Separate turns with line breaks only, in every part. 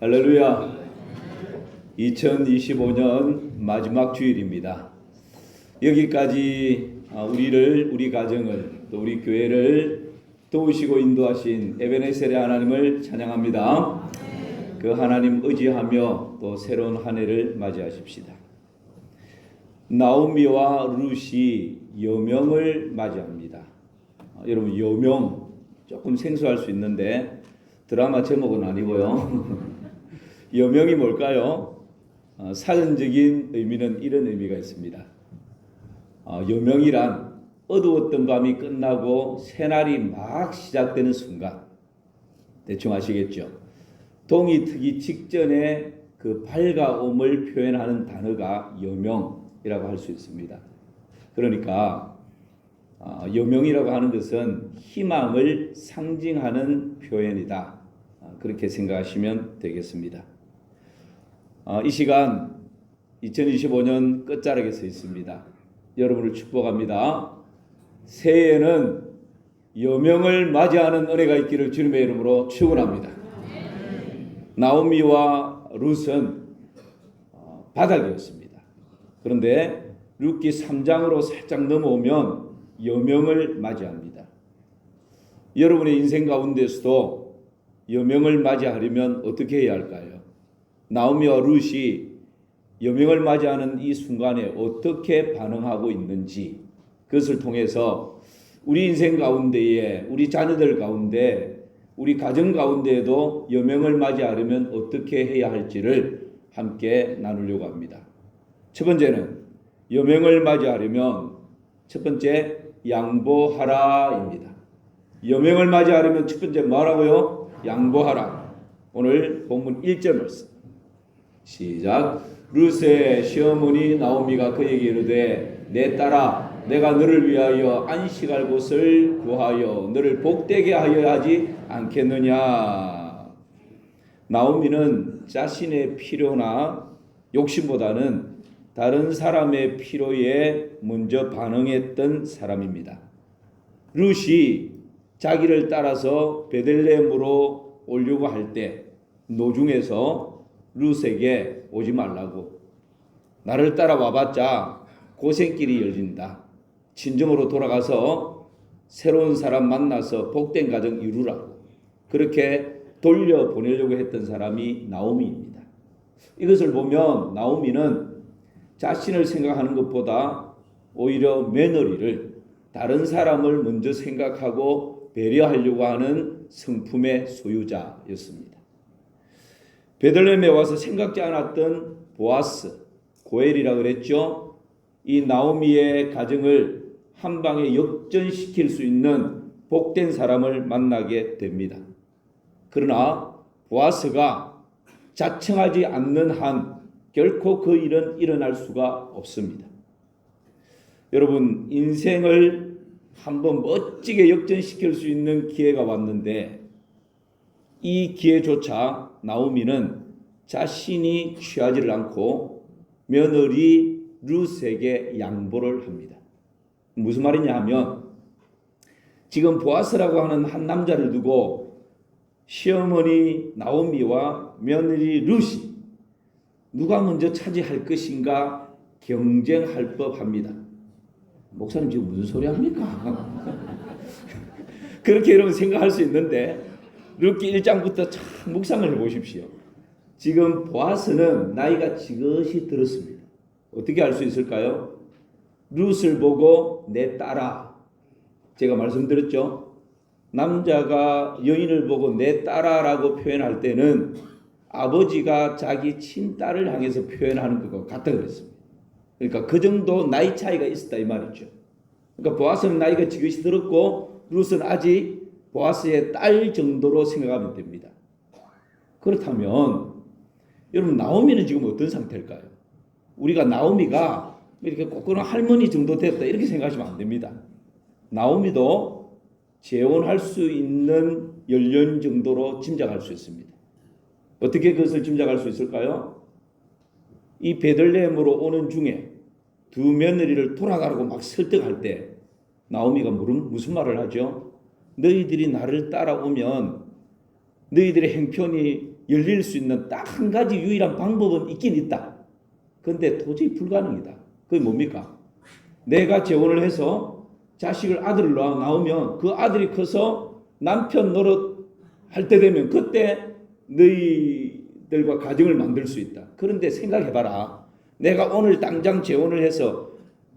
할렐루야. 2025년 마지막 주일입니다. 여기까지 우리 가정을 또 우리 교회를 도우시고 인도하신 에베네셀의 하나님을 찬양합니다. 그 하나님 의지하며 또 새로운 한 해를 맞이하십시다. 나오미와 룻이 여명을 맞이합니다. 여러분, 여명 조금 생소할 수 있는데 드라마 제목은 아니고요. 여명이 뭘까요? 사전적인 의미는 이런 의미가 있습니다. 여명이란 어두웠던 밤이 끝나고 새날이 막 시작되는 순간, 대충 아시겠죠? 동이 트기 직전에 그 밝아옴을 표현하는 단어가 여명이라고 할 수 있습니다. 그러니까 여명이라고 하는 것은 희망을 상징하는 표현이다. 그렇게 생각하시면 되겠습니다. 이 시간 2025년 끝자락에 서 있습니다. 여러분을 축복합니다. 새해에는 여명을 맞이하는 은혜가 있기를 주님의 이름으로 축원합니다. 나오미와 룻은 바닥이었습니다. 그런데 룻기 3장으로 살짝 넘어오면 여명을 맞이합니다. 여러분의 인생 가운데서도 여명을 맞이하려면 어떻게 해야 할까요? 나오미와 룻이 여명을 맞이하는 이 순간에 어떻게 반응하고 있는지, 그것을 통해서 우리 인생 가운데에, 우리 자녀들 가운데, 우리 가정 가운데에도 여명을 맞이하려면 어떻게 해야 할지를 함께 나누려고 합니다. 첫 번째는 여명을 맞이하려면 첫 번째 양보하라입니다. 여명을 맞이하려면 첫 번째 뭐라고요? 양보하라. 오늘 본문 1절 말씀. 시작. 룻의 시어머니 나오미가 그에게 이르되 내 딸아, 내가 너를 위하여 안식할 곳을 구하여 너를 복되게 하여 하지 않겠느냐. 나오미는 자신의 필요나 욕심보다는 다른 사람의 필요에 먼저 반응했던 사람입니다. 룻이 자기를 따라서 베들레헴으로 오려고 할 때 노중에서 룻에게 오지 말라고, 나를 따라와봤자 고생길이 열린다, 친정으로 돌아가서 새로운 사람 만나서 복된 가정 이루라고 그렇게 돌려보내려고 했던 사람이 나오미입니다. 이것을 보면 나오미는 자신을 생각하는 것보다 오히려 며느리를, 다른 사람을 먼저 생각하고 배려하려고 하는 성품의 소유자였습니다. 베들레헴에 와서 생각지 않았던 보아스, 고엘이라고 그랬죠. 이 나오미의 가정을 한 방에 역전시킬 수 있는 복된 사람을 만나게 됩니다. 그러나 보아스가 자청하지 않는 한 결코 그 일은 일어날 수가 없습니다. 여러분, 인생을 한번 멋지게 역전시킬 수 있는 기회가 왔는데 이 기회조차 나오미는 자신이 취하지를 않고 며느리 룻에게 양보를 합니다. 무슨 말이냐 하면, 지금 보아스라고 하는 한 남자를 두고 시어머니 나오미와 며느리 룻이 누가 먼저 차지할 것인가 경쟁할 법합니다. 목사님 지금 무슨 소리 합니까? 그렇게 여러분 생각할 수 있는데 룻기 1장부터 참 묵상을 해보십시오. 지금 보아스는 나이가 지긋이 들었습니다. 어떻게 알 수 있을까요? 룻을 보고 내 딸아, 제가 말씀드렸죠. 남자가 여인을 보고 내 딸아라고 표현할 때는 아버지가 자기 친딸을 향해서 표현하는 것과 같다 그랬습니다. 그러니까 그 정도 나이 차이가 있었다 이 말이죠. 그러니까 보아스는 나이가 지긋이 들었고 룻은 아직 보아스의 딸 정도로 생각하면 됩니다. 그렇다면 여러분, 나오미는 지금 어떤 상태일까요? 우리가 나오미가 이렇게 꼬꾸는 할머니 정도 됐다 이렇게 생각하시면 안 됩니다. 나오미도 재혼할 수 있는 연령 정도로 짐작할 수 있습니다. 어떻게 그것을 짐작할 수 있을까요? 이 베들레헴으로 오는 중에 두 며느리를 돌아가라고 막 설득할 때 나오미가 무슨 말을 하죠? 너희들이 나를 따라오면 너희들의 행편이 열릴 수 있는 딱 한 가지 유일한 방법은 있긴 있다. 그런데 도저히 불가능이다. 그게 뭡니까? 내가 재혼을 해서 자식을 아들을 낳으면 그 아들이 커서 남편 노릇 할 때 되면 그때 너희들과 가정을 만들 수 있다. 그런데 생각해봐라. 내가 오늘 당장 재혼을 해서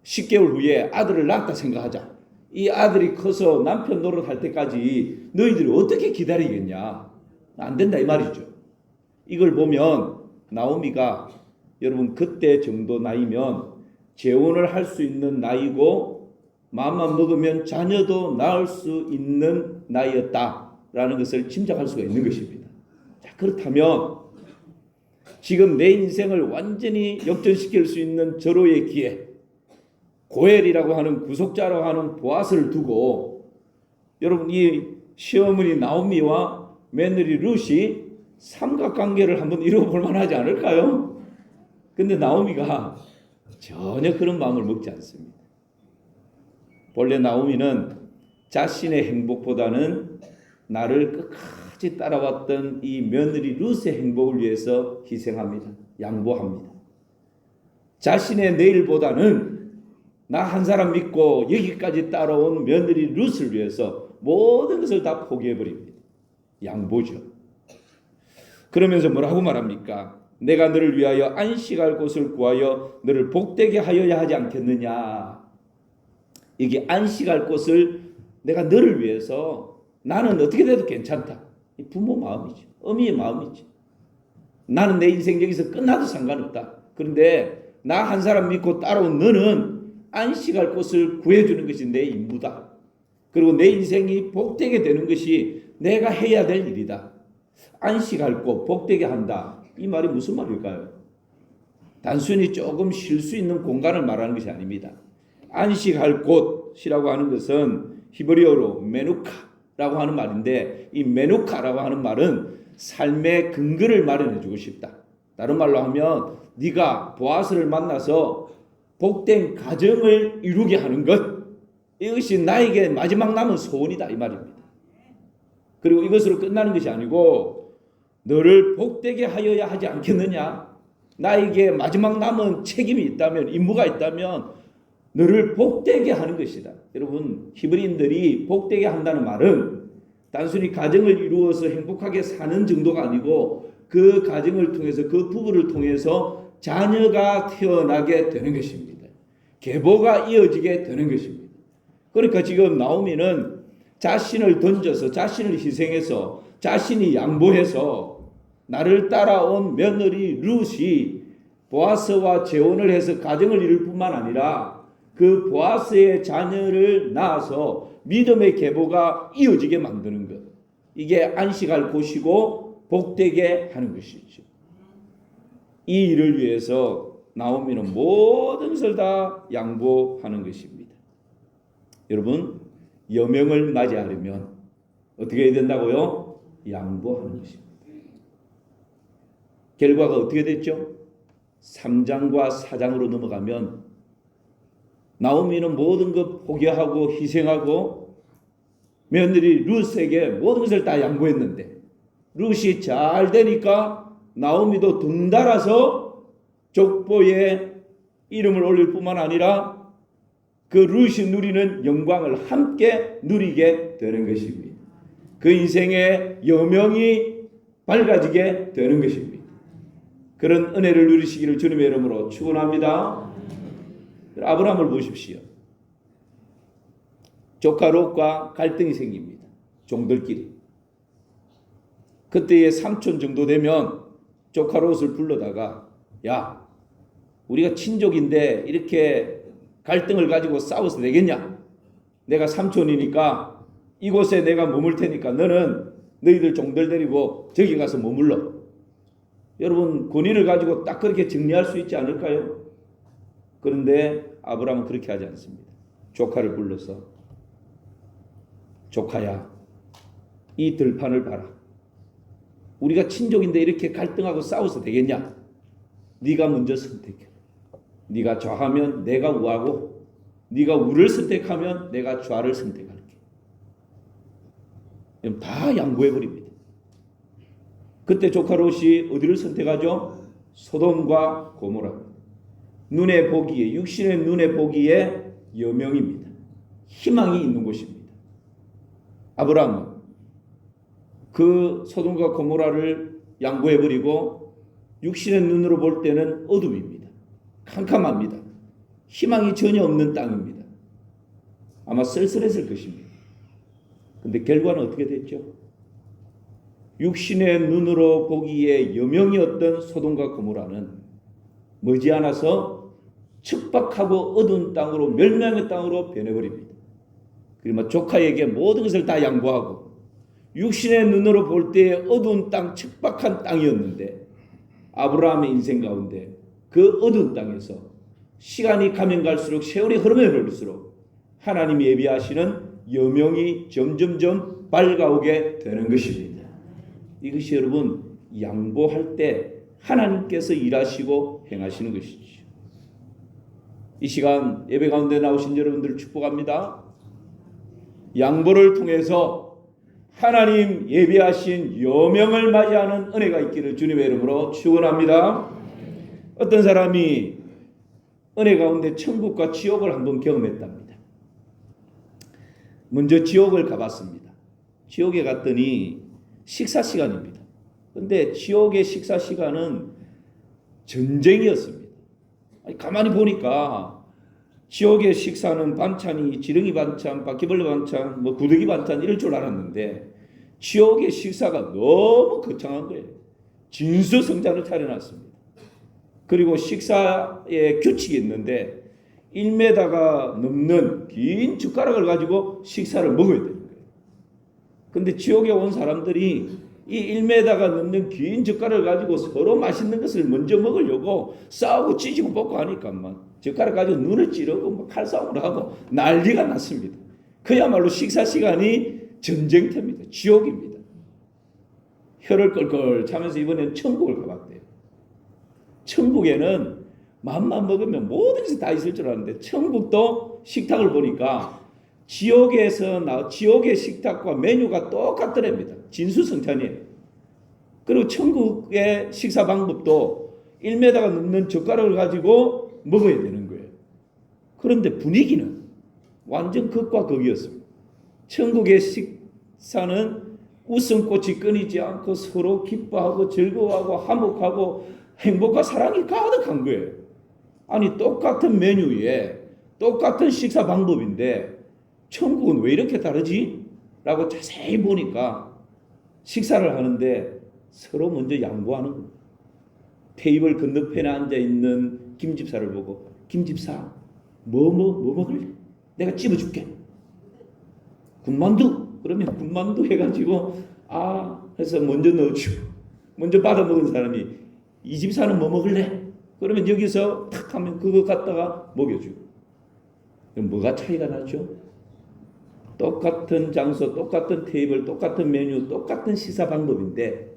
10개월 후에 아들을 낳았다 생각하자. 이 아들이 커서 남편 노릇 할 때까지 너희들이 어떻게 기다리겠냐? 안 된다 이 말이죠. 이걸 보면 나오미가 여러분 그때 정도 나이면 재혼을 할 수 있는 나이고 마음만 먹으면 자녀도 낳을 수 있는 나이였다라는 것을 짐작할 수가 있는 것입니다. 자, 그렇다면 지금 내 인생을 완전히 역전시킬 수 있는 절호의 기회, 고엘이라고 하는 구속자라고 하는 보아스를 두고 여러분 이 시어머니 나오미와 며느리 룻이 삼각관계를 한번 이뤄볼 만하지 않을까요? 근데 나오미가 전혀 그런 마음을 먹지 않습니다. 본래 나오미는 자신의 행복보다는 나를 끝까지 따라왔던 이 며느리 룻의 행복을 위해서 희생합니다. 양보합니다. 자신의 내일보다는 나 한 사람 믿고 여기까지 따라온 며느리 룻을 위해서 모든 것을 다 포기해버립니다. 양보죠. 그러면서 뭐라고 말합니까? 내가 너를 위하여 안식할 곳을 구하여 너를 복되게 하여야 하지 않겠느냐. 이게 안식할 곳을 내가 너를 위해서 나는 어떻게 돼도 괜찮다. 부모 마음이죠. 어미의 마음이죠. 나는 내 인생 여기서 끝나도 상관없다. 그런데 나 한 사람 믿고 따라온 너는 안식할 곳을 구해주는 것이 내 임무다. 그리고 내 인생이 복되게 되는 것이 내가 해야 될 일이다. 안식할 곳, 복되게 한다. 이 말이 무슨 말일까요? 단순히 조금 쉴 수 있는 공간을 말하는 것이 아닙니다. 안식할 곳이라고 하는 것은 히브리어로 메누카라고 하는 말인데 이 메누카라고 하는 말은 삶의 근거를 마련해 주고 싶다. 다른 말로 하면 네가 보아스를 만나서 복된 가정을 이루게 하는 것, 이것이 나에게 마지막 남은 소원이다 이 말입니다. 그리고 이것으로 끝나는 것이 아니고 너를 복되게 하여야 하지 않겠느냐. 나에게 마지막 남은 책임이 있다면, 임무가 있다면 너를 복되게 하는 것이다. 여러분 히브리인들이 복되게 한다는 말은 단순히 가정을 이루어서 행복하게 사는 정도가 아니고 그 가정을 통해서 그 부부를 통해서 자녀가 태어나게 되는 것입니다. 계보가 이어지게 되는 것입니다. 그러니까 지금 나오미는 자신을 던져서 자신을 희생해서 자신이 양보해서 나를 따라온 며느리 룻이 보아스와 재혼을 해서 가정을 이룰 뿐만 아니라 그 보아스의 자녀를 낳아서 믿음의 계보가 이어지게 만드는 것. 이게 안식할 곳이고 복되게 하는 것이죠. 이 일을 위해서 나오미는 모든 것을 다 양보하는 것입니다. 여러분 여명을 맞이하려면 어떻게 해야 된다고요? 양보하는 것입니다. 결과가 어떻게 됐죠? 3장과 4장으로 넘어가면 나오미는 모든 것 포기하고 희생하고 며느리 룻에게 모든 것을 다 양보했는데 룻이 잘 되니까 나오미도 덩달아서 족보에 이름을 올릴 뿐만 아니라 그 룻이 누리는 영광을 함께 누리게 되는 것입니다. 그 인생의 여명이 밝아지게 되는 것입니다. 그런 은혜를 누리시기를 주님의 이름으로 축원합니다. 아브라함을 보십시오. 조카 롯과 갈등이 생깁니다. 종들끼리. 그때의 삼촌 정도 되면 조카 롯을 불러다가 야 우리가 친족인데 이렇게 갈등을 가지고 싸워서 되겠냐? 내가 삼촌이니까 이곳에 내가 머물 테니까 너는 너희들 종들 데리고 저기 가서 머물러. 여러분 권위를 가지고 딱 그렇게 정리할 수 있지 않을까요? 그런데 아브라함은 그렇게 하지 않습니다. 조카를 불러서 조카야 이 들판을 봐라. 우리가 친족인데 이렇게 갈등하고 싸워서 되겠냐? 네가 먼저 선택해. 네가 좌하면 내가 우하고 네가 우를 선택하면 내가 좌를 선택할게. 다 양보해버립니다. 그때 조카 롯이 어디를 선택하죠? 소돔과 고모라. 눈에 보기에, 육신의 눈에 보기에 여명입니다. 희망이 있는 곳입니다. 아브라함은 그 소돔과 고모라를 양보해버리고 육신의 눈으로 볼 때는 어둠입니다. 캄캄합니다. 희망이 전혀 없는 땅입니다. 아마 쓸쓸했을 것입니다. 근데 결과는 어떻게 됐죠? 육신의 눈으로 보기에 여명이었던 소돔과 고모라는 머지않아서 척박하고 어두운 땅으로, 멸망의 땅으로 변해버립니다. 그리고 조카에게 모든 것을 다 양보하고, 육신의 눈으로 볼 때 어두운 땅, 척박한 땅이었는데 아브라함의 인생 가운데 그 어두운 땅에서 시간이 가면 갈수록, 세월이 흐르면 흐를수록 하나님이 예비하시는 여명이 점점점 밝아오게 되는 것입니다. 이것이 여러분 양보할 때 하나님께서 일하시고 행하시는 것이죠. 이 시간 예배 가운데 나오신 여러분들을 축복합니다. 양보를 통해서 하나님 예비하신 여명을 맞이하는 은혜가 있기를 주님의 이름으로 축원합니다. 어떤 사람이 은혜 가운데 천국과 지옥을 한번 경험했답니다. 먼저 지옥을 가봤습니다. 지옥에 갔더니 식사 시간입니다. 그런데 지옥의 식사 시간은 전쟁이었습니다. 가만히 보니까 지옥의 식사는 반찬이 지렁이 반찬, 바퀴벌레 반찬, 구더기 반찬 이럴 줄 알았는데 지옥의 식사가 너무 거창한 거예요. 진수성찬을 차려놨습니다. 그리고 식사에 규칙이 있는데 1m가 넘는 긴 젓가락을 가지고 식사를 먹어야 되는 거예요. 그런데 지옥에 온 사람들이 이 1m가 넘는 긴 젓가락을 가지고 서로 맛있는 것을 먼저 먹으려고 싸우고 찢고 볶고 하니까 젓가락 가지고 눈을 찌르고 칼싸움을 하고 난리가 났습니다. 그야말로 식사 시간이 전쟁터입니다. 지옥입니다. 혀를 끌끌 차면서 이번엔 천국을 가봤대요. 천국에는 마음만 먹으면 모든 것이 다 있을 줄 알았는데 천국도 식탁을 보니까 지옥의 식탁과 메뉴가 똑같더랍니다. 진수성찬이에요. 그리고 천국의 식사 방법도 1m가 넘는 젓가락을 가지고 먹어야 되는 거예요. 그런데 분위기는 완전 극과 극이었습니다. 천국의 식사는 웃음꽃이 끊이지 않고 서로 기뻐하고 즐거워하고 화목하고 행복과 사랑이 가득한 거예요. 아니 똑같은 메뉴에 똑같은 식사 방법인데 천국은 왜 이렇게 다르지? 라고 자세히 보니까 식사를 하는데 서로 먼저 양보하는 거예요. 테이블 건너편에 앉아있는 김집사를 보고 김집사 뭐 먹을래? 내가 찝어줄게. 군만두? 그러면 군만두 해가지고 해서 먼저 넣어주고 먼저 받아 먹은 사람이 이 집사는 뭐 먹을래? 그러면 여기서 탁 하면 그거 갖다가 먹여주고. 그럼 뭐가 차이가 나죠? 똑같은 장소, 똑같은 테이블, 똑같은 메뉴, 똑같은 식사 방법인데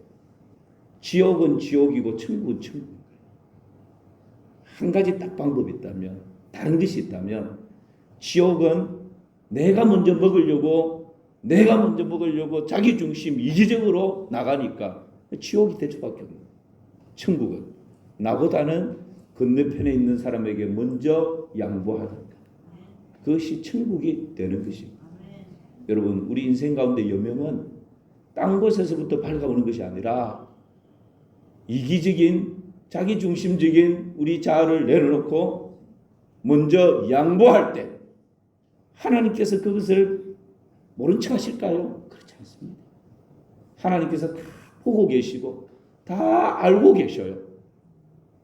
지옥은 지옥이고 천국은 천국인 거예요. 한 가지 딱 방법이 있다면, 다른 것이 있다면 지옥은 내가 먼저 먹으려고 자기 중심 이기적으로 나가니까 지옥이 될 수밖에 없는 거예요. 천국은 나보다는 건너편에 있는 사람에게 먼저 양보하니까 그것이 천국이 되는 것입니다. 여러분 우리 인생 가운데 여명은 딴 곳에서부터 밝아오는 것이 아니라 이기적인 자기중심적인 우리 자아를 내려놓고 먼저 양보할 때 하나님께서 그것을 모른 척 하실까요? 그렇지 않습니다. 하나님께서 다 보고 계시고 다 알고 계셔요.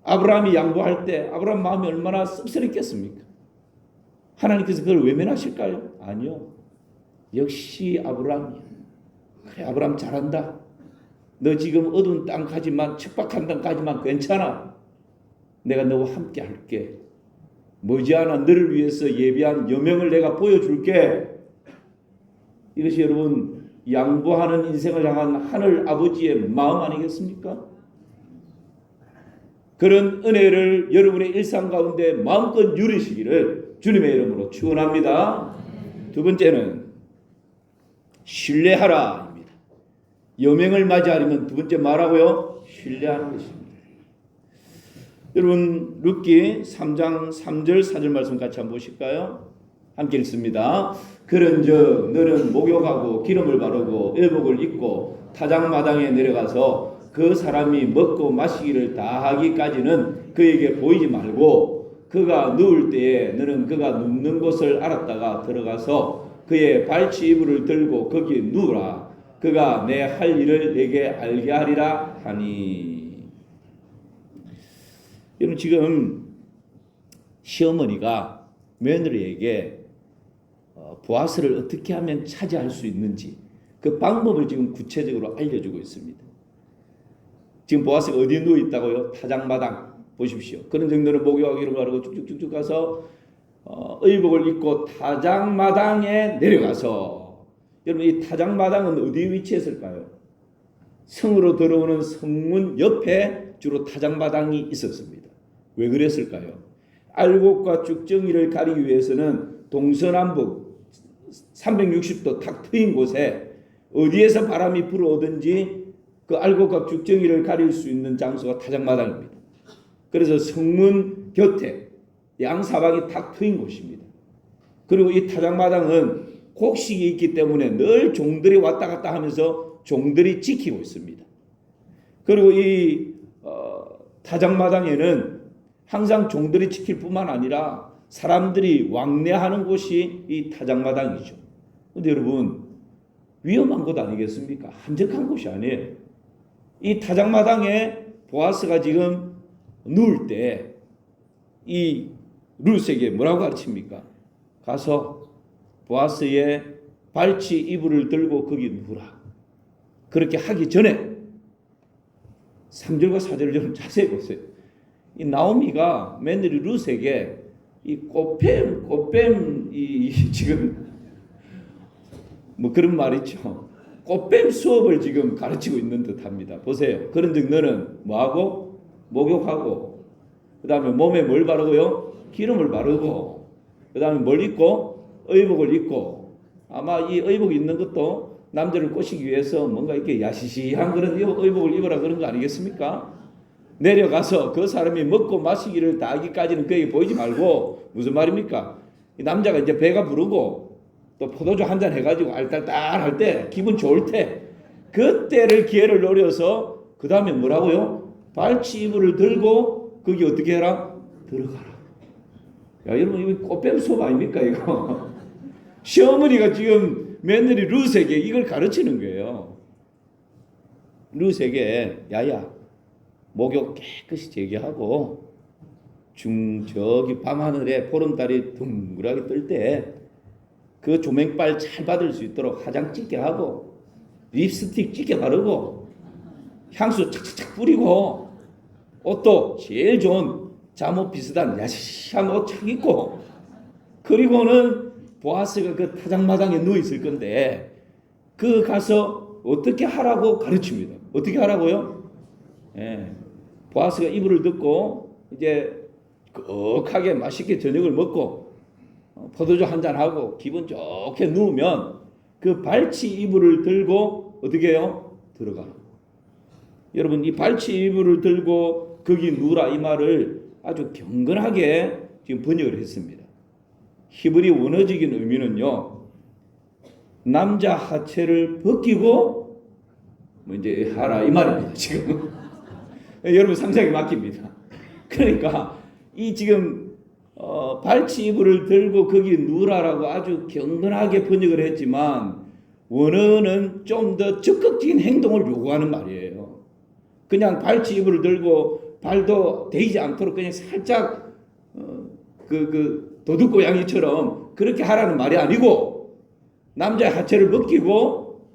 아브라함이 양보할 때 아브라함 마음이 얼마나 씁쓸했겠습니까? 하나님께서 그걸 외면하실까요? 아니요. 역시 아브라함이야. 그래 아브라함 잘한다. 너 지금 어두운 땅 가지만 척박한 땅 가지만 괜찮아. 내가 너와 함께 할게. 머지않아 너를 위해서 예비한 여명을 내가 보여줄게. 이것이 여러분 양보하는 인생을 향한 하늘 아버지의 마음 아니겠습니까? 그런 은혜를 여러분의 일상 가운데 마음껏 누리시기를 주님의 이름으로 축원합니다. 두 번째는 신뢰하라입니다. 여명을 맞이하려면 두 번째 말하고요, 신뢰하는 것입니다. 여러분 룻기 3장 3절 4절 말씀 같이 한번 보실까요? 함께 읽습니다. 그런즉 너는 목욕하고 기름을 바르고 의복을 입고 타작마당에 내려가서 그 사람이 먹고 마시기를 다 하기까지는 그에게 보이지 말고 그가 누울 때에 너는 그가 눕는 곳을 알았다가 들어가서 그의 발치 이불을 들고 거기에 누우라. 그가 내 할 일을 내게 알게 하리라 하니. 여러분 지금 시어머니가 며느리에게 보아스를 어떻게 하면 차지할 수 있는지 그 방법을 지금 구체적으로 알려주고 있습니다. 지금 보아스가 어디에 누워 있다고요? 타작마당 보십시오. 그런 정도는 목욕하기를 바라고 쭉쭉쭉쭉 가서 의복을 입고 타작마당에 내려가서, 여러분 이 타작마당은 어디에 위치했을까요? 성으로 들어오는 성문 옆에 주로 타작마당이 있었습니다. 왜 그랬을까요? 알곡과 쭉정이를 가리기 위해서는 동서남북 360도 탁 트인 곳에 어디에서 바람이 불어오든지 그 알곡과 쭉정이를 가릴 수 있는 장소가 타작마당입니다. 그래서 성문 곁에 양사방이 탁 트인 곳입니다. 그리고 이 타작마당은 곡식이 있기 때문에 늘 종들이 왔다 갔다 하면서 종들이 지키고 있습니다. 그리고 이 타작마당에는 항상 종들이 지킬 뿐만 아니라 사람들이 왕래하는 곳이 이 타작마당이죠. 그런데 여러분 위험한 곳 아니겠습니까? 한적한 곳이 아니에요. 이 타작마당에 보아스가 지금 누울 때 이 룻에게 뭐라고 가르칩니까? 가서 보아스의 발치 이불을 들고 거기 누우라. 그렇게 하기 전에 3절과 4절을 좀 자세히 보세요. 이 나오미가 며느리 룻에게 이 꽃뱀 이 지금 뭐 그런 말 있죠. 꽃뱀 수업을 지금 가르치고 있는 듯합니다. 보세요. 그런즉 너는 뭐하고? 목욕하고, 그 다음에 몸에 뭘 바르고요? 기름을 바르고, 그 다음에 뭘 입고? 의복을 입고. 아마 이 의복 입는 것도 남자를 꼬시기 위해서 뭔가 이렇게 야시시한 그런 의복을 입으라 그런 거 아니겠습니까? 내려가서 그 사람이 먹고 마시기를 다 하기까지는 그에게 보이지 말고, 무슨 말입니까? 이 남자가 이제 배가 부르고 또 포도주 한잔 해가지고 알딸딸할 때, 기분 좋을 때, 그때를 기회를 노려서 그 다음에 뭐라고요? 발치 이불을 들고 거기 어떻게 해라? 들어가라. 야, 여러분 이거 꽃뱀 수업 아닙니까 이거? 시어머니가 지금 며느리 룻에게 이걸 가르치는 거예요. 룻에게 야야 목욕 깨끗이 제기하고 저기 밤하늘에 보름달이 둥그랗게 뜰 때 그 조명빨 잘 받을 수 있도록 화장 짙게 하고 립스틱 짙게 바르고 향수 착착착 뿌리고 옷도 제일 좋은 잠옷 비슷한 야시시한 옷 착 입고, 그리고는 보아스가 그 타작마당에 누워 있을 건데 그 가서 어떻게 하라고 가르칩니다. 어떻게 하라고요? 예. 보아스가 이불을 덮고 이제 거하게 맛있게 저녁을 먹고 포도주 한잔 하고 기분 좋게 누우면 그 발치 이불을 들고 어떻게 해요? 들어가. 여러분 이 발치 이불을 들고 거기 누우라 이 말을 아주 경건하게 지금 번역을 했습니다. 히브리 원어적인 의미는요, 남자 하체를 벗기고 뭐 이제 하라 이 말입니다. 지금 여러분 상상에 맡깁니다. 그러니까 이 지금 발치 이불을 들고 거기 누우라라고 아주 경건하게 번역을 했지만 원어는 좀 더 적극적인 행동을 요구하는 말이에요. 그냥 발치 이불을 들고 발도 데이지 않도록 그냥 살짝 그 도둑고양이처럼 그렇게 하라는 말이 아니고, 남자의 하체를 벗기고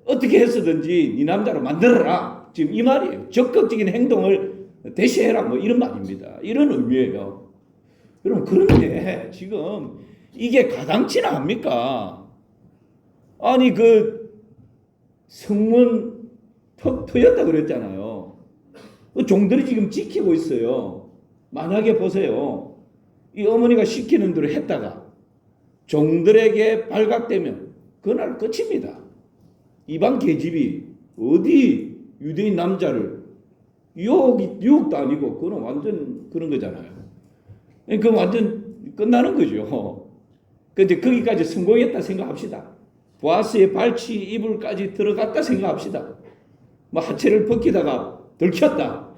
어떻게 해서든지 네 남자로 만들어라, 지금 이 말이에요. 적극적인 행동을 대시해라 뭐 이런 말입니다. 이런 의미예요. 여러분 그런데 지금 이게 가당치나 합니까? 아니 그 성문 턱 트였다 그랬잖아요. 종들이 지금 지키고 있어요. 만약에 보세요. 이 어머니가 시키는 대로 했다가 종들에게 발각되면 그날 끝입니다. 이방 계집이 어디 유대인 남자를 유혹도 아니고 그건 완전 그런 거잖아요. 그건 완전 끝나는 거죠. 근데 거기까지 성공했다 생각합시다. 보아스의 발치 이불까지 들어갔다 생각합시다. 뭐 하체를 벗기다가 들켰다.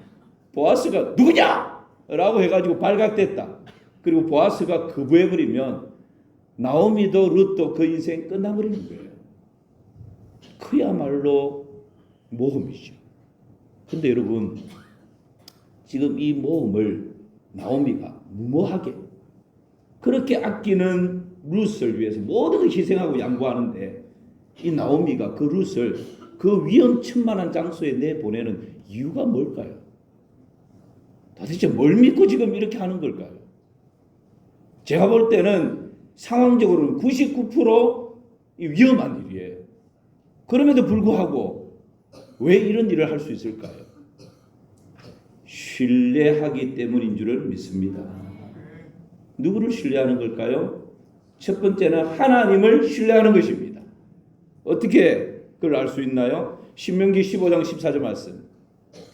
보아스가 누구냐? 라고 해가지고 발각됐다. 그리고 보아스가 거부해버리면 나오미도 룻도 그 인생 끝나버리는 거예요. 그야말로 모험이죠. 근데 여러분, 지금 이 모험을 나오미가 무모하게 그렇게 아끼는 룻을 위해서 모든 걸 희생하고 양보하는데, 이 나오미가 그 룻을 그 위험천만한 장소에 내보내는 이유가 뭘까요? 도대체 뭘 믿고 지금 이렇게 하는 걸까요? 제가 볼 때는 상황적으로는 99% 위험한 일이에요. 그럼에도 불구하고 왜 이런 일을 할 수 있을까요? 신뢰하기 때문인 줄을 믿습니다. 누구를 신뢰하는 걸까요? 첫 번째는 하나님을 신뢰하는 것입니다. 어떻게 그걸 알 수 있나요? 신명기 15장 14절 말씀.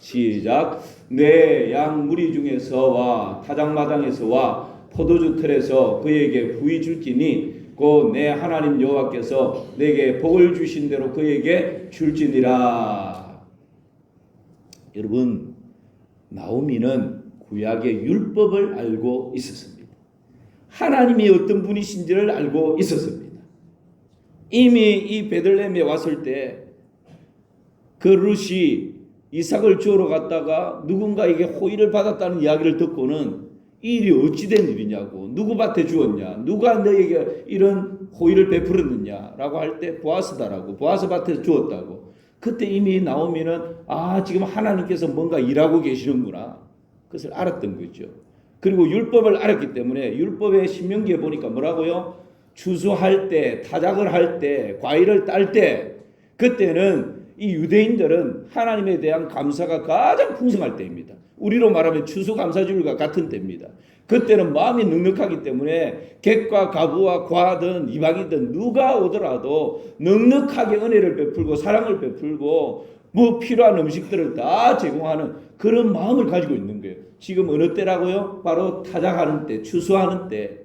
시작. 내 양 무리 중에서와 타작마당에서와 포도주 틀에서 그에게 부이 줄지니 곧 내 하나님 여호와께서 내게 복을 주신 대로 그에게 줄지니라. 여러분, 나오미는 구약의 율법을 알고 있었습니다. 하나님이 어떤 분이신지를 알고 있었습니다. 이미 이 베들레헴에 왔을 때 그 룻이 이삭을 주우러 갔다가 누군가에게 호의를 받았다는 이야기를 듣고는 이 일이 어찌된 일이냐고, 누구 밭에 주었냐, 누가 너에게 이런 호의를 베풀었느냐 라고 할 때 보아스다라고, 보아스 밭에서 주었다고. 그때 이미 나오미는 지금 하나님께서 뭔가 일하고 계시는구나, 그것을 알았던 거죠. 그리고 율법을 알았기 때문에 율법의 신명기에 보니까 뭐라고요? 추수할 때, 타작을 할 때, 과일을 딸 때, 그때는 이 유대인들은 하나님에 대한 감사가 가장 풍성할 때입니다. 우리로 말하면 추수감사주일과 같은 때입니다. 그때는 마음이 넉넉하기 때문에 객과 가부와 과든 이방이든 누가 오더라도 넉넉하게 은혜를 베풀고 사랑을 베풀고 뭐 필요한 음식들을 다 제공하는 그런 마음을 가지고 있는 거예요. 지금 어느 때라고요? 바로 타작하는 때, 추수하는 때.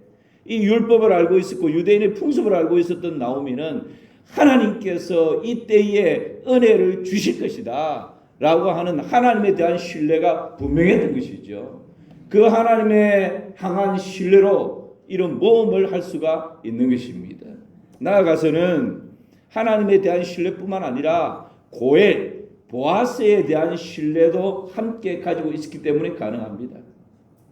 이 율법을 알고 있었고 유대인의 풍습을 알고 있었던 나오미는 하나님께서 이때에 은혜를 주실 것이다 라고 하는 하나님에 대한 신뢰가 분명했던 것이죠. 그 하나님의 향한 신뢰로 이런 모험을 할 수가 있는 것입니다. 나아가서는 하나님에 대한 신뢰뿐만 아니라 고엘, 보아스에 대한 신뢰도 함께 가지고 있었기 때문에 가능합니다.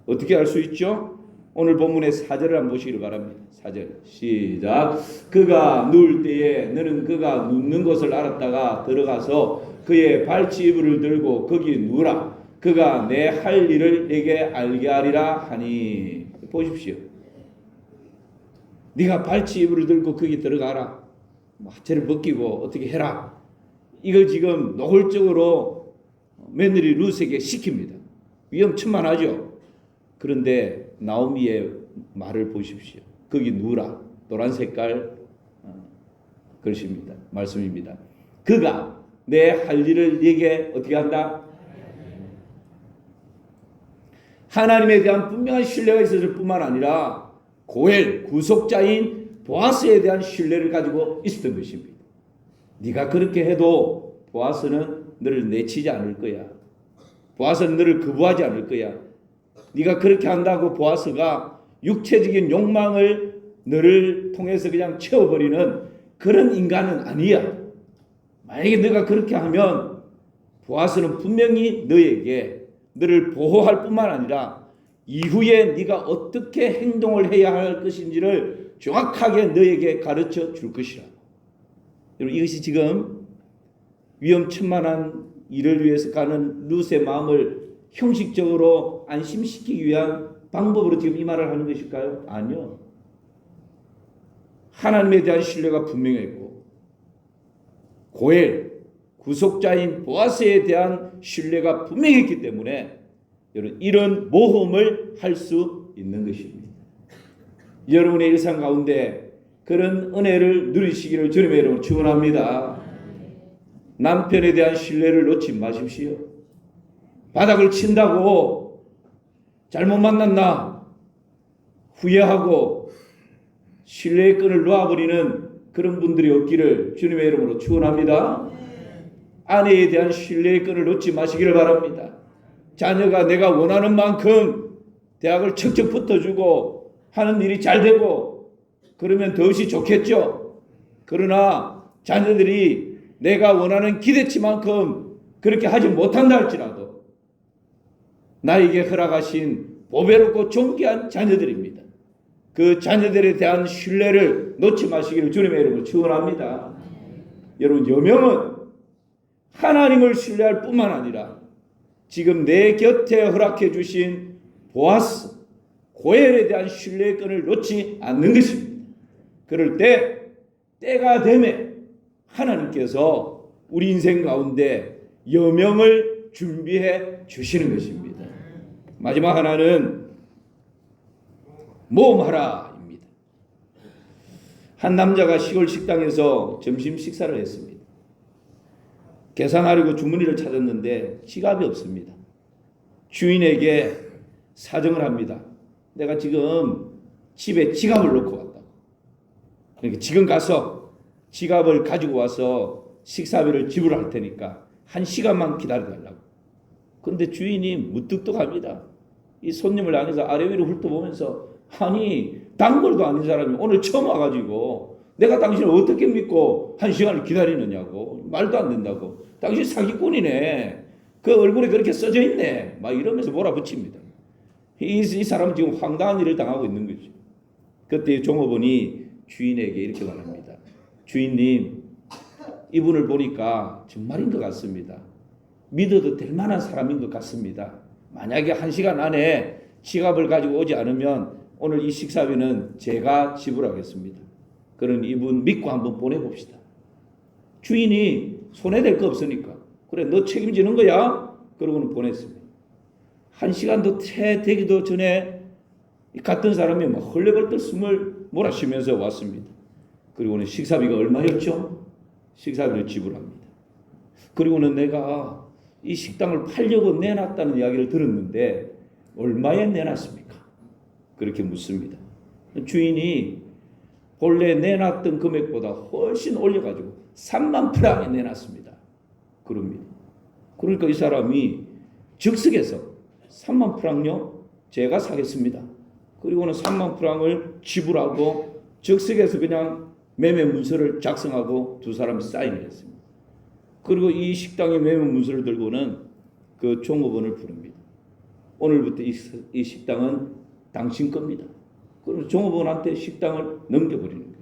어떻게 알 수 있죠? 오늘 본문의 4절을 한번 보시기를 바랍니다. 4절 시작. 그가 누울 때에 너는 그가 눕는 것을 알았다가 들어가서 그의 발치 이불을 들고 거기 누우라. 그가 내 할 일을 내게 알게 하리라 하니. 보십시오. 네가 발치 이불을 들고 거기 들어가라. 하체를 벗기고 어떻게 해라. 이걸 지금 노골적으로 며느리 룻에게 시킵니다. 위험천만하죠. 그런데 나오미의 말을 보십시오. 거기 누우라. 노란 색깔 글씨입니다. 말씀입니다. 그가 내 할 일을 네게 어떻게 한다? 하나님에 대한 분명한 신뢰가 있었을 뿐만 아니라 고엘, 구속자인 보아스에 대한 신뢰를 가지고 있었던 것입니다. 네가 그렇게 해도 보아스는 너를 내치지 않을 거야. 보아스는 너를 거부하지 않을 거야. 네가 그렇게 한다고 보아스가 육체적인 욕망을 너를 통해서 그냥 채워버리는 그런 인간은 아니야. 만약에 네가 그렇게 하면 보아스는 분명히 너를 보호할 뿐만 아니라 이후에 네가 어떻게 행동을 해야 할 것인지를 정확하게 너에게 가르쳐 줄 것이라. 여러분, 이것이 지금 위험천만한 일을 위해서 가는 룻의 마음을 형식적으로 안심시키기 위한 방법으로 지금 이 말을 하는 것일까요? 아니요. 하나님에 대한 신뢰가 분명했고 고엘, 구속자인 보아스에 대한 신뢰가 분명했기 때문에 여러분 이런 모험을 할 수 있는 것입니다. 여러분의 일상 가운데 그런 은혜를 누리시기를 주님의 이름으로 축원합니다. 남편에 대한 신뢰를 놓지 마십시오. 바닥을 친다고 잘못 만났나 후회하고 신뢰의 끈을 놓아버리는 그런 분들이 없기를 주님의 이름으로 축원합니다. 아내에 대한 신뢰의 끈을 놓지 마시기를 바랍니다. 자녀가 내가 원하는 만큼 대학을 척척 붙어주고 하는 일이 잘 되고 그러면 더없이 좋겠죠. 그러나 자녀들이 내가 원하는 기대치만큼 그렇게 하지 못한다 할지라도 나에게 허락하신 보배롭고 존귀한 자녀들입니다. 그 자녀들에 대한 신뢰를 놓지 마시기를 주님의 이름으로 축원합니다. 여러분, 여명은 하나님을 신뢰할 뿐만 아니라 지금 내 곁에 허락해 주신 보아스, 고엘에 대한 신뢰의 끈을 놓지 않는 것입니다. 그럴 때 때가 되면 하나님께서 우리 인생 가운데 여명을 준비해 주시는 것입니다. 마지막 하나는 모험하라입니다. 한 남자가 시골 식당에서 점심 식사를 했습니다. 계산하려고 주머니를 찾았는데 지갑이 없습니다. 주인에게 사정을 합니다. 내가 지금 집에 지갑을 놓고 왔다고. 그러니까 지금 가서 지갑을 가지고 와서 식사비를 지불할 테니까 1시간만 기다려달라고. 근데 주인이 무뚝뚝합니다. 이 손님을 향해서 아래 위로 훑어보면서 아니 단골도 아닌 사람이 오늘 처음 와가지고 내가 당신을 어떻게 믿고 1시간을 기다리느냐고. 말도 안 된다고. 당신 사기꾼이네. 그 얼굴에 그렇게 써져 있네. 막 이러면서 몰아붙입니다. 이 사람은 지금 황당한 일을 당하고 있는 거죠. 그때 종업원이 주인에게 이렇게 말합니다. 주인님, 이분을 보니까 정말인 것 같습니다. 믿어도 될 만한 사람인 것 같습니다. 만약에 1시간 안에 지갑을 가지고 오지 않으면 오늘 이 식사비는 제가 지불하겠습니다. 그런 이분 믿고 한번 보내봅시다. 주인이 손해될 거 없으니까 그래 너 책임지는 거야? 그러고는 보냈습니다. 1시간도 채 되기도 전에 같은 사람이 막 헐레벌떡 숨을 몰아쉬면서 왔습니다. 그리고는 식사비가 얼마였죠? 식사비를 지불합니다. 그리고는 내가 이 식당을 팔려고 내놨다는 이야기를 들었는데 얼마에 내놨습니까? 그렇게 묻습니다. 주인이 본래 내놨던 금액보다 훨씬 올려가지고 3만 프랑에 내놨습니다. 그럽니다. 그러니까 이 사람이 즉석에서 3만 프랑요? 제가 사겠습니다. 그리고는 3만 프랑을 지불하고 즉석에서 그냥 매매 문서를 작성하고 두 사람이 사인을 했습니다. 그리고 이 식당의 매매 문서를 들고는 그 종업원을 부릅니다. 오늘부터 이 식당은 당신 겁니다. 그리고 종업원한테 식당을 넘겨버리는 거예요.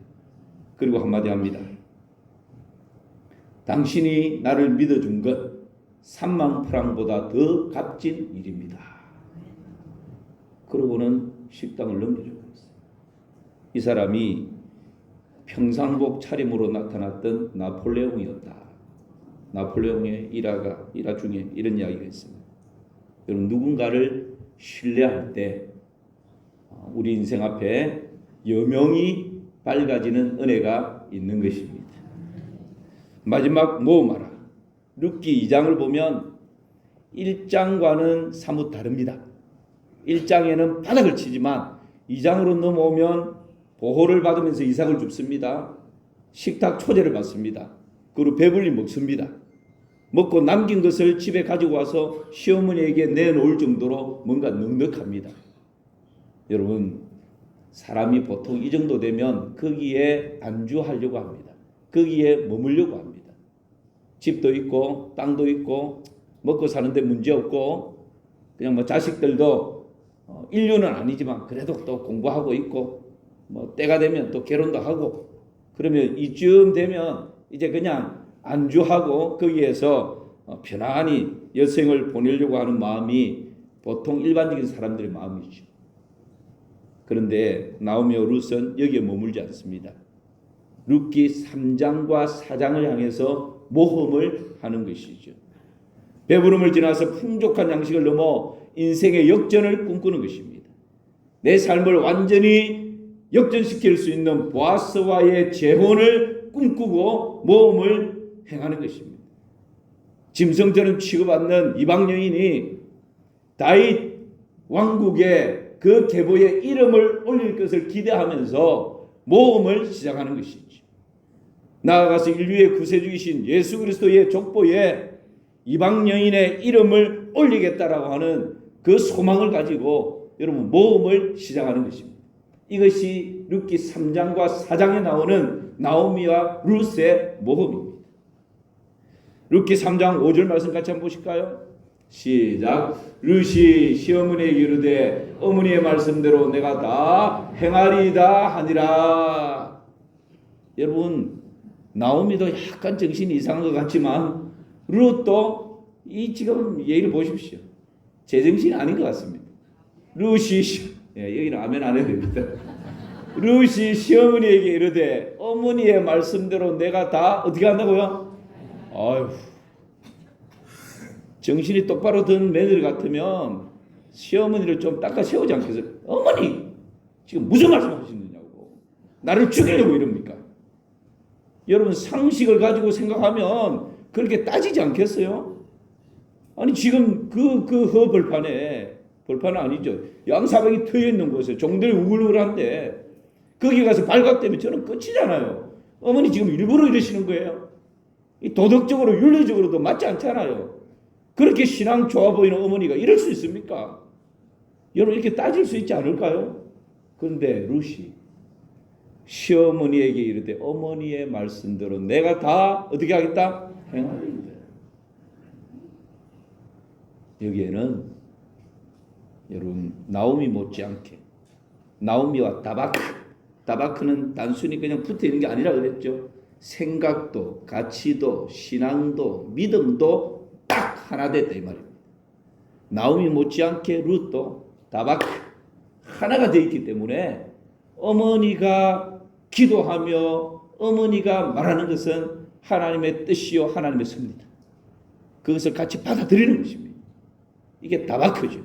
그리고 한마디 합니다. 당신이 나를 믿어준 것 3만 프랑보다 더 값진 일입니다. 그러고는 식당을 넘겨주고 있어요. 이 사람이 평상복 차림으로 나타났던 나폴레옹이었다. 나폴레옹의 일화 중에 이런 이야기가 있습니다. 여러분, 누군가를 신뢰할 때 우리 인생 앞에 여명이 밝아지는 은혜가 있는 것입니다. 마지막 모험하라. 룻기 2장을 보면 1장과는 사뭇 다릅니다. 1장에는 바닥을 치지만 2장으로 넘어오면 보호를 받으면서 이삭을 줍습니다. 식탁 초제를 받습니다. 그리고 배불리 먹습니다. 먹고 남긴 것을 집에 가지고 와서 시어머니에게 내놓을 정도로 뭔가 넉넉합니다. 여러분, 사람이 보통 이 정도 되면 거기에 안주하려고 합니다. 거기에 머물려고 합니다. 집도 있고 땅도 있고 먹고 사는데 문제 없고 그냥 뭐 자식들도 인류는 아니지만 그래도 또 공부하고 있고 뭐 때가 되면 또 결혼도 하고 그러면 이쯤 되면 이제 그냥 안주하고 거기에서 편안히 여생을 보내려고 하는 마음이 보통 일반적인 사람들의 마음이죠. 그런데 나오미와 룻은 여기에 머물지 않습니다. 룻기 3장과 4장을 향해서 모험을 하는 것이죠. 배부름을 지나서 풍족한 양식을 넘어 인생의 역전을 꿈꾸는 것입니다. 내 삶을 완전히 역전시킬 수 있는 보아스와의 재혼을 꿈꾸고 모험을 행하는 것입니다. 짐승처럼 취급받는 이방 여인이 다윗 왕국의 그 계보의 이름을 올릴 것을 기대하면서 모험을 시작하는 것이죠. 나아가서 인류의 구세주이신 예수 그리스도의 족보에 이방 여인의 이름을 올리겠다라고 하는 그 소망을 가지고 여러분 모험을 시작하는 것입니다. 이것이 룻기 3장과 4장에 나오는 나오미와 룻의 모험입니다. 룻기 3장 5절 말씀 같이 한번 보실까요? 시작. 룻이 시어머니에게 이르되 어머니의 말씀대로 내가 다 행하리이다 하니라. 여러분 나오미도 약간 정신이 이상한 것 같지만 룻도 이 지금 얘기를 보십시오. 제정신이 아닌 것 같습니다. 룻이 여기는 아멘 안 해도 됩니다. 룻이 시어머니에게 이르되 어머니의 말씀대로 내가 다 어떻게 한다고요? 아유, 정신이 똑바로 든 며느리 같으면 시어머니를 좀 닦아 세우지 않겠어요? 어머니 지금 무슨 말씀하시느냐고 나를 죽이려고 이럽니까? 여러분 상식을 가지고 생각하면 그렇게 따지지 않겠어요? 아니 지금 그 벌판은 아니죠. 양사방이 트여 있는 곳에 종들이 우글우글한데 거기 가서 발각되면 저는 끝이잖아요. 어머니 지금 일부러 이러시는 거예요. 이 도덕적으로 윤리적으로도 맞지 않잖아요. 그렇게 신앙 좋아 보이는 어머니가 이럴 수 있습니까? 여러분 이렇게 따질 수 있지 않을까요? 그런데 룻이 시어머니에게 이르되 어머니의 말씀대로 내가 다 어떻게 하겠다? 행하리이다. 여기에는 여러분 나오미 못지않게 나오미와 다바크는 단순히 그냥 붙어 있는 게 아니라 그랬죠. 생각도 가치도 신앙도 믿음도 딱 하나 됐다 이 말입니다. 나오미 못지않게 룻도 다바크 하나가 되어 있기 때문에 어머니가 기도하며 어머니가 말하는 것은 하나님의 뜻이요 하나님의 섭니다. 그것을 같이 받아들이는 것입니다. 이게 다바크죠.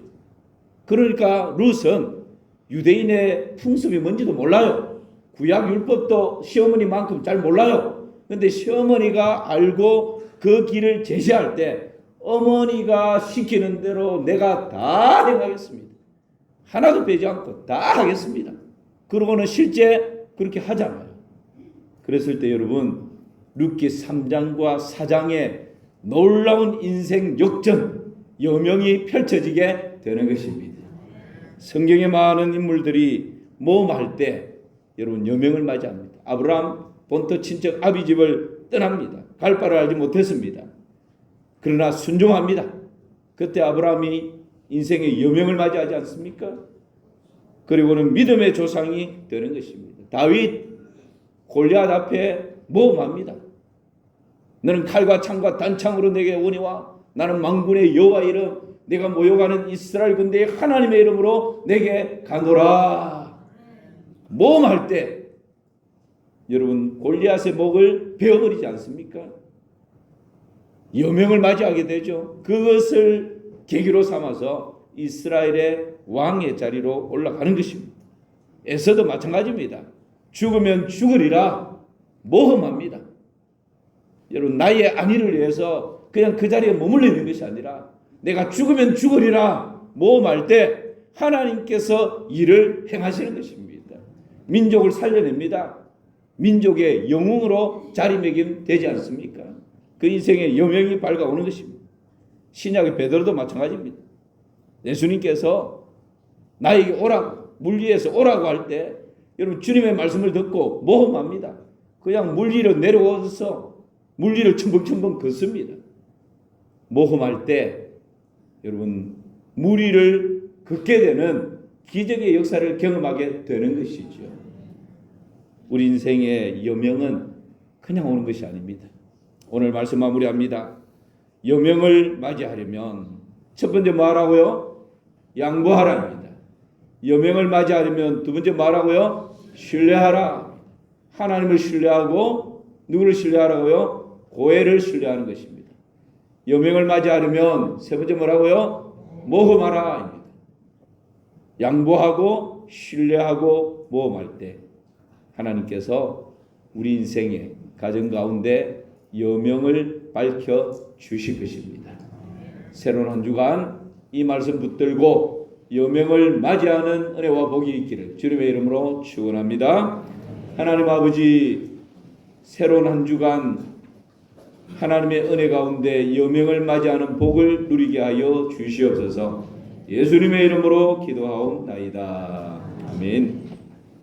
그러니까 룻은 유대인의 풍습이 뭔지도 몰라요. 구약 율법도 시어머니만큼 잘 몰라요. 그런데 시어머니가 알고 그 길을 제시할 때 어머니가 시키는 대로 내가 다 행하겠습니다. 하나도 빼지 않고 다 하겠습니다. 그러고는 실제 그렇게 하잖아요. 그랬을 때 여러분 룻기 3장과 4장의 놀라운 인생 역전 여명이 펼쳐지게 되는 것입니다. 성경에 많은 인물들이 모험할 때 여러분 여명을 맞이합니다. 아브라함 본토 친척 아비 집을 떠납니다. 갈 바를 알지 못했습니다. 그러나 순종합니다. 그때 아브라함이 인생의 여명을 맞이하지 않습니까? 그리고는 믿음의 조상이 되는 것입니다. 다윗 골리앗 앞에 모험합니다. 너는 칼과 창과 단창으로 내게 오니와 나는 만군의 여호와 이름 내가 모여가는 이스라엘 군대의 하나님의 이름으로 내게 가노라. 모험할 때 여러분 골리앗의 목을 베어버리지 않습니까? 여명을 맞이하게 되죠. 그것을 계기로 삼아서 이스라엘의 왕의 자리로 올라가는 것입니다. 에서도 마찬가지입니다. 죽으면 죽으리라 모험합니다. 여러분 나의 안위를 위해서 그냥 그 자리에 머물러 있는 것이 아니라 내가 죽으면 죽으리라 모험할 때 하나님께서 일을 행하시는 것입니다. 민족을 살려냅니다. 민족의 영웅으로 자리매김되지 않습니까? 그 인생의 여명이 밝아오는 것입니다. 신약의 베드로도 마찬가지입니다. 예수님께서 나에게 오라고 물 위에서 오라고 할 때 여러분 주님의 말씀을 듣고 모험합니다. 그냥 물 위로 내려와서 물 위를 첨벙첨벙 걷습니다. 모험할 때 여러분 물 위를 걷게 되는 기적의 역사를 경험하게 되는 것이죠. 우리 인생의 여명은 그냥 오는 것이 아닙니다. 오늘 말씀 마무리합니다. 여명을 맞이하려면 첫 번째 뭐하라고요? 양보하라입니다. 여명을 맞이하려면 두 번째 뭐하라고요? 신뢰하라. 하나님을 신뢰하고 누구를 신뢰하라고요? 고해를 신뢰하는 것입니다. 여명을 맞이하려면 세 번째 뭐라고요? 모험하라. 양보하고 신뢰하고 모험할 때 하나님께서 우리 인생의 가정 가운데 여명을 밝혀 주실 것입니다. 새로운 한 주간 이 말씀 붙들고 여명을 맞이하는 은혜와 복이 있기를 주님의 이름으로 축원합니다. 하나님 아버지, 새로운 한 주간 하나님의 은혜 가운데 여명을 맞이하는 복을 누리게 하여 주시옵소서. 예수님의 이름으로 기도하옵나이다. 아멘.